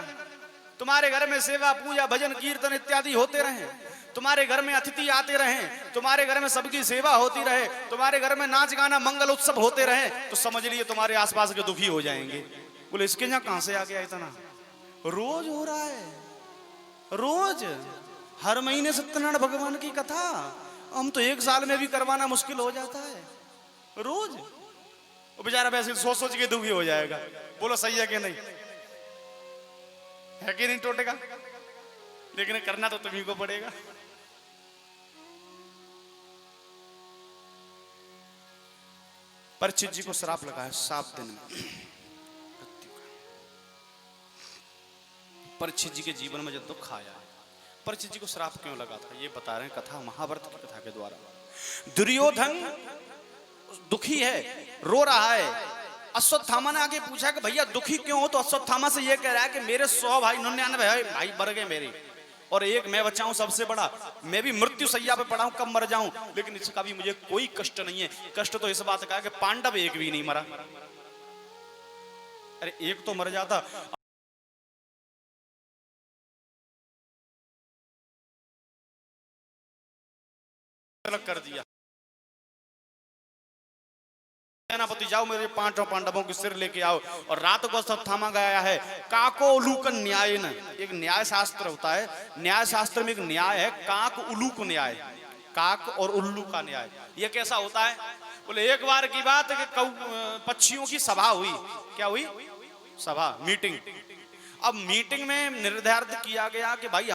तुम्हारे घर में सेवा पूजा भजन कीर्तन इत्यादि होते रहे, तुम्हारे घर में अतिथि आते रहे, तुम्हारे घर में सबकी सेवा होती रहे, तुम्हारे घर में नाच गाना मंगल उत्सव होते रहे, तो समझ लिए तुम्हारे आसपास के दुखी हो जाएंगे। बोले इसके यहाँ कहां से आ गया इतना? रोज हो रहा है, रोज हर महीने सत्यनारायण भगवान की कथा, हम तो एक साल में भी करवाना मुश्किल हो जाता है रोज। वो बेचारा वैसे सोच सोच के दुखी हो जाएगा। बोलो सही है कि नहीं? है कि नहीं टोटेगा? लेकिन करना तो तुम्ही को पड़ेगा। परीक्षित जी को श्राप लगा है 7 दिन में मृत्यु का। परीक्षित जी के जीवन में जब दुख आया, परीक्षित जी को श्राप क्यों लगा था ये बता रहे हैं कथा, महाभारत की कथा के द्वारा। दुर्योधन दुखी है, रो रहा है। अश्वत्थामा ने आगे पूछा कि भैया दुखी क्यों हो? तो अश्वत्थामा से ये कह रहा है कि मेरे 100 भाई 99 भाई मर गए मेरे, और एक मैं बचा हूं सबसे बड़ा, मैं भी मृत्यु सैया पे पड़ा हूं, कब मर जाऊं, लेकिन इसका भी मुझे कोई कष्ट नहीं है। कष्ट तो इस बात का है कि पांडव एक भी नहीं मरा। अरे एक तो मर जाता, अलग कर दिया। सेनापति जाओ मेरे 5 पांडवों के सिर लेके आओ। और रात को सब थामा गया है काको उलूक न्याय न, एक न्याय शास्त्र होता है, न्याय शास्त्र में एक न्याय है काक उलूक न्याय, काक और उल्लू का न्याय। ये कैसा होता है? बोले एक बार की बात है कि पक्षियों की सभा हुई। क्या हुई? सभा, मीटिंग। अब मीटिंग में निर्धारित किया गया कि भाई